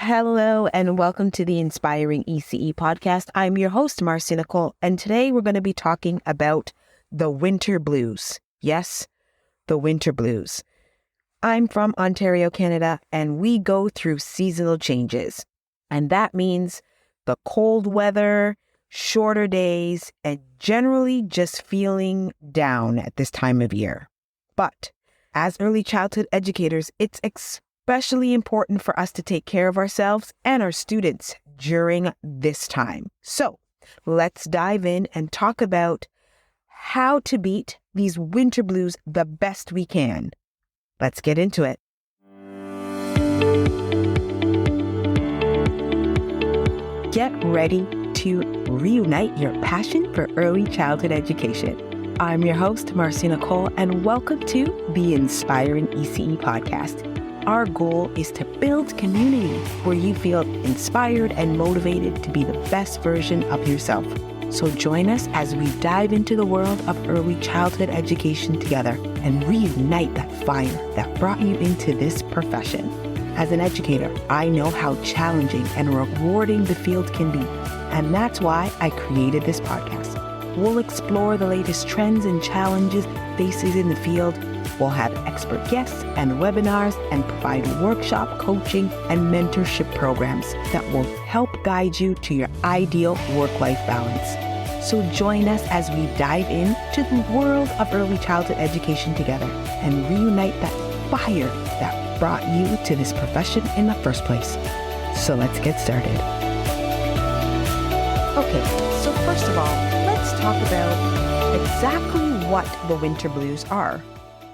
Hello and welcome to the Inspiring ECE podcast. I'm your host, Marcy Nicole, and today we're going to be talking about the winter blues. Yes, the winter blues. I'm from Ontario, Canada, and we go through seasonal changes. And that means the cold weather, shorter days, and generally just feeling down at this time of year. But as early childhood educators, it's especially important for us to take care of ourselves and our students during this time. So let's dive in and talk about how to beat these winter blues the best we can. Let's get into it. Get ready to reunite your passion for early childhood education. I'm your host, Marcy Nicole, and welcome to the Inspiring ECE podcast. Our goal is to build community where you feel inspired and motivated to be the best version of yourself. So join us as we dive into the world of early childhood education together and reunite that fire that brought you into this profession. As an educator, I know how challenging and rewarding the field can be, and that's why I created this podcast. We'll explore the latest trends and challenges faces in the field. We'll have expert guests and webinars and provide workshop, coaching, and mentorship programs that will help guide you to your ideal work-life balance. So join us as we dive into the world of early childhood education together and reunite that fire that brought you to this profession in the first place. So let's get started. Okay, so first of all, let's talk about exactly what the winter blues are.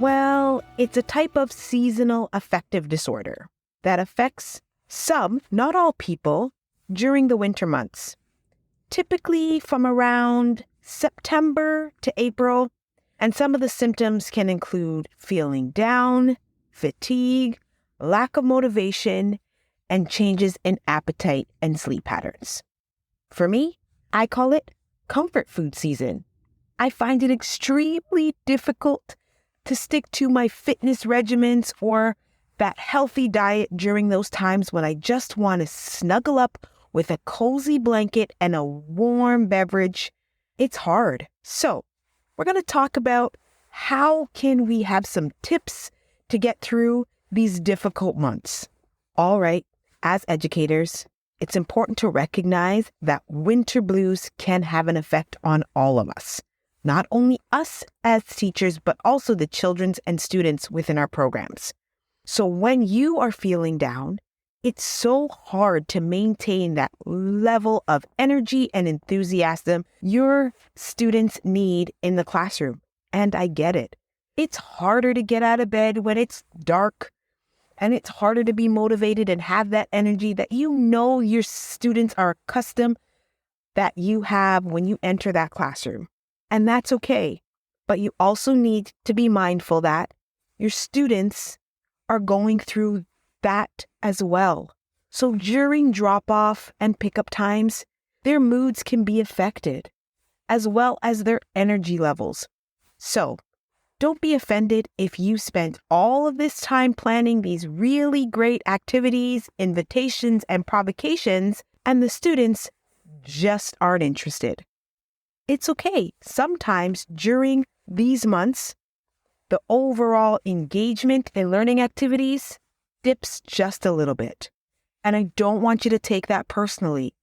Well, it's a type of seasonal affective disorder that affects some, not all people, during the winter months, typically from around September to April, and some of the symptoms can include feeling down, fatigue, lack of motivation, and changes in appetite and sleep patterns. For me, I call it comfort food season. I find it extremely difficult to stick to my fitness regimens or that healthy diet during those times when I just want to snuggle up with a cozy blanket and a warm beverage. It's hard. So we're going to talk about how can we have some tips to get through these difficult months. All right, as educators, it's important to recognize that winter blues can have an effect on all of us. Not only us as teachers, but also the children and students within our programs. So when you are feeling down, it's so hard to maintain that level of energy and enthusiasm your students need in the classroom. And I get it. It's harder to get out of bed when it's dark, and it's harder to be motivated and have that energy that you know your students are accustomed that you have when you enter that classroom. And that's okay. But you also need to be mindful that your students are going through that as well. So during drop-off and pickup times, their moods can be affected, as well as their energy levels. So don't be offended if you spent all of this time planning these really great activities, invitations, and provocations, and the students just aren't interested. It's okay. Sometimes during these months, the overall engagement in learning activities dips just a little bit. And I don't want you to take that personally.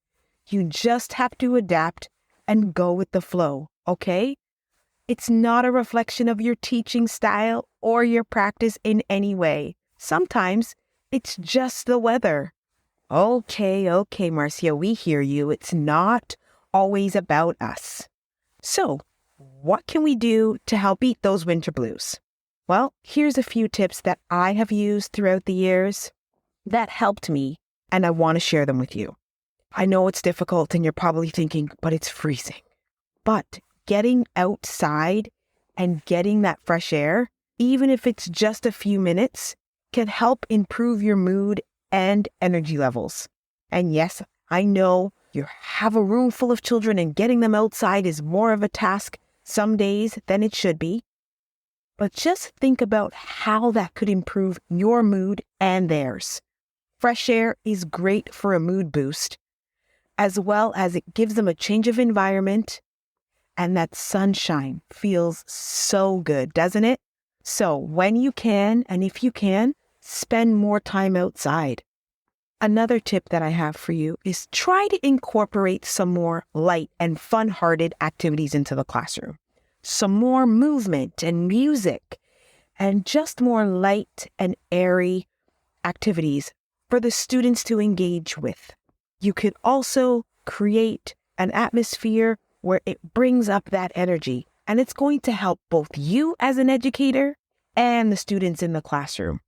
You just have to adapt and go with the flow, okay? It's not a reflection of your teaching style or your practice in any way. Sometimes it's just the weather. Okay, Marcia, we hear you. It's not always about us. So, what can we do to help beat those winter blues? Well, here's a few tips that I have used throughout the years that helped me, and I want to share them with you. I know it's difficult and you're probably thinking, but it's freezing. But getting outside and getting that fresh air, even if it's just a few minutes, can help improve your mood and energy levels. And yes, I know you have a room full of children and getting them outside is more of a task some days than it should be. But just think about how that could improve your mood and theirs. Fresh air is great for a mood boost, as well as it gives them a change of environment, and that sunshine feels so good, doesn't it? So when you can, and if you can, spend more time outside. Another tip that I have for you is try to incorporate some more light and fun-hearted activities into the classroom. Some more movement and music, and just more light and airy activities for the students to engage with. You could also create an atmosphere where it brings up that energy, and it's going to help both you as an educator and the students in the classroom.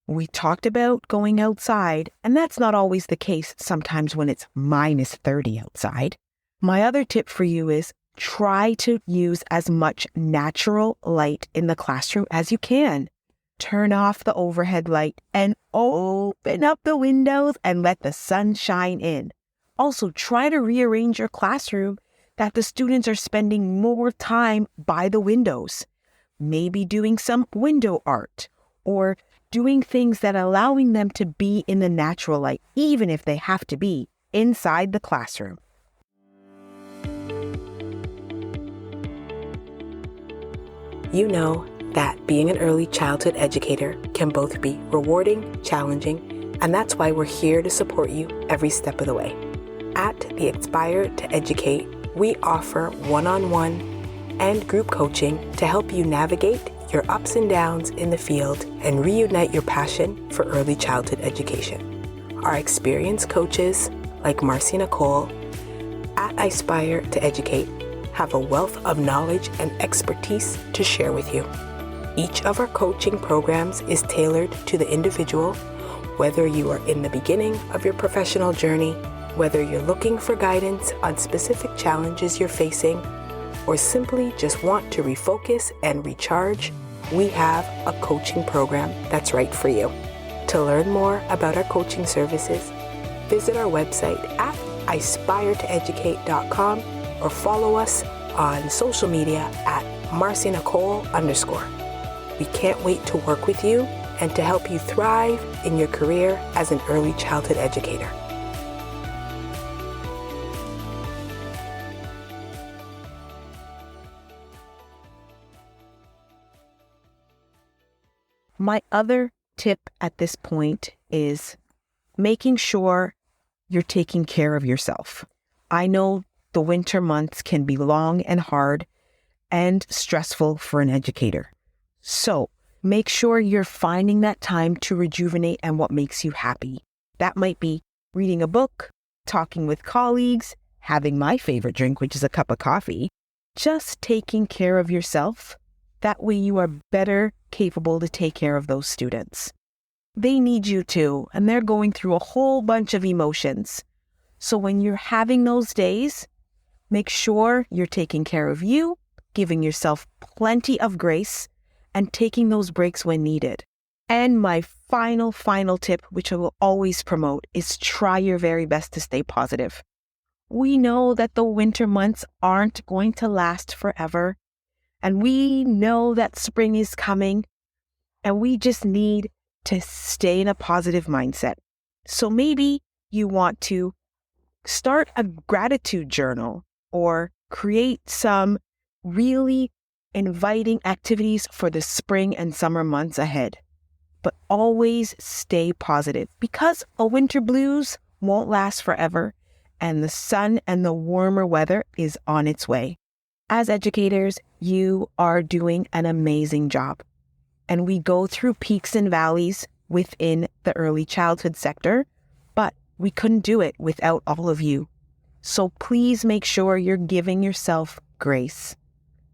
We talked about going outside, and that's not always the case sometimes when it's -30 outside. My other tip for you is try to use as much natural light in the classroom as you can. Turn off the overhead light and open up the windows and let the sun shine in. Also, try to rearrange your classroom that the students are spending more time by the windows. Maybe doing some window art or doing things that are allowing them to be in the natural light, even if they have to be inside the classroom. You know that being an early childhood educator can both be rewarding, challenging, and that's why we're here to support you every step of the way. At the Inspire to Educate, we offer one-on-one and group coaching to help you navigate your ups and downs in the field and reunite your passion for early childhood education. Our experienced coaches, like Marcy Nicole at Aspire to Educate, have a wealth of knowledge and expertise to share with you. Each of our coaching programs is tailored to the individual, whether you are in the beginning of your professional journey, whether you're looking for guidance on specific challenges you're facing, or simply just want to refocus and recharge, we have a coaching program that's right for you. To learn more about our coaching services, visit our website at aspiretoeducate.com or follow us on social media at marcynicole_. We can't wait to work with you and to help you thrive in your career as an early childhood educator. My other tip at this point is making sure you're taking care of yourself. I know the winter months can be long and hard and stressful for an educator. So make sure you're finding that time to rejuvenate and what makes you happy. That might be reading a book, talking with colleagues, having my favorite drink, which is a cup of coffee, just taking care of yourself. That way you are better capable to take care of those students. They need you too, and they're going through a whole bunch of emotions. So when you're having those days, make sure you're taking care of you, giving yourself plenty of grace, and taking those breaks when needed. And my final tip, which I will always promote, is try your very best to stay positive. We know that the winter months aren't going to last forever. And we know that spring is coming, and we just need to stay in a positive mindset. So maybe you want to start a gratitude journal or create some really inviting activities for the spring and summer months ahead. But always stay positive because a winter blues won't last forever, and the sun and the warmer weather is on its way. As educators, you are doing an amazing job. And we go through peaks and valleys within the early childhood sector, but we couldn't do it without all of you. So please make sure you're giving yourself grace,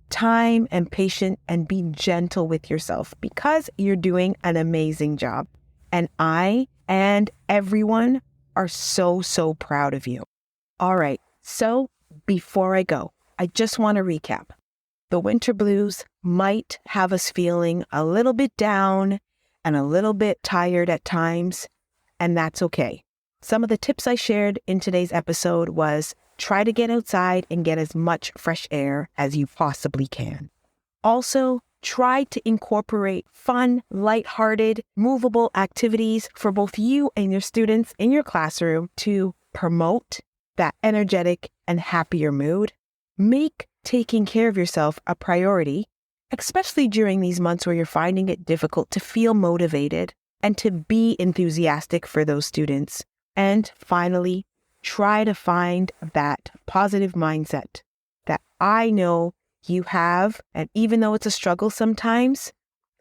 time and patience, and be gentle with yourself because you're doing an amazing job. And I and everyone are so proud of you. All right, so before I go, I just want to recap. The winter blues might have us feeling a little bit down and a little bit tired at times, and that's okay. Some of the tips I shared in today's episode was try to get outside and get as much fresh air as you possibly can. Also, Try to incorporate fun, lighthearted, movable activities for both you and your students in your classroom to promote that energetic and happier mood. Make taking care of yourself a priority, especially during these months where you're finding it difficult to feel motivated and to be enthusiastic for those students. And finally, try to find that positive mindset that I know you have. And even though it's a struggle sometimes,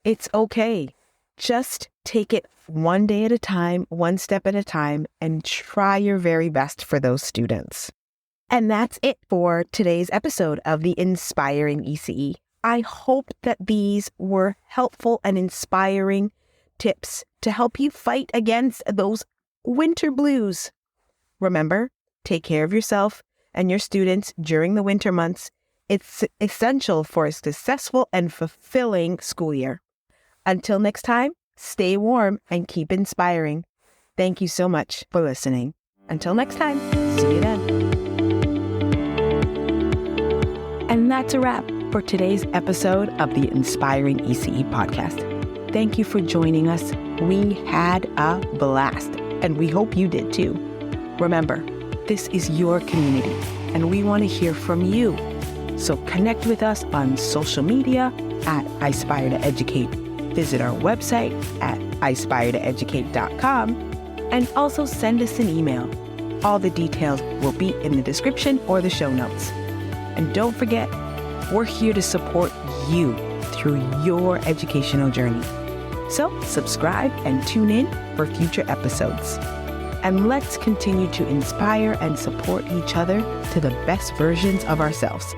it's okay. Just take it one day at a time, one step at a time, and try your very best for those students. And that's it for today's episode of the Inspiring ECE. I hope that these were helpful and inspiring tips to help you fight against those winter blues. Remember, take care of yourself and your students during the winter months. It's essential for a successful and fulfilling school year. Until next time, stay warm and keep inspiring. Thank you so much for listening. Until next time, see you then. And that's a wrap for today's episode of the Inspiring ECE podcast. Thank you for joining us. We had a blast, and we hope you did too. Remember, this is your community, and we want to hear from you. So connect with us on social media at Ispire to Educate. Visit our website at ispiretoeducate.com and also send us an email. All the details will be in the description or the show notes. And don't forget, we're here to support you through your educational journey. So subscribe and tune in for future episodes. And let's continue to inspire and support each other to the best versions of ourselves.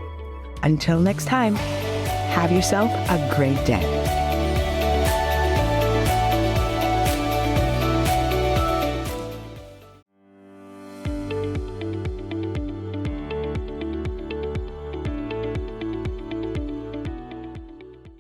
Until next time, have yourself a great day.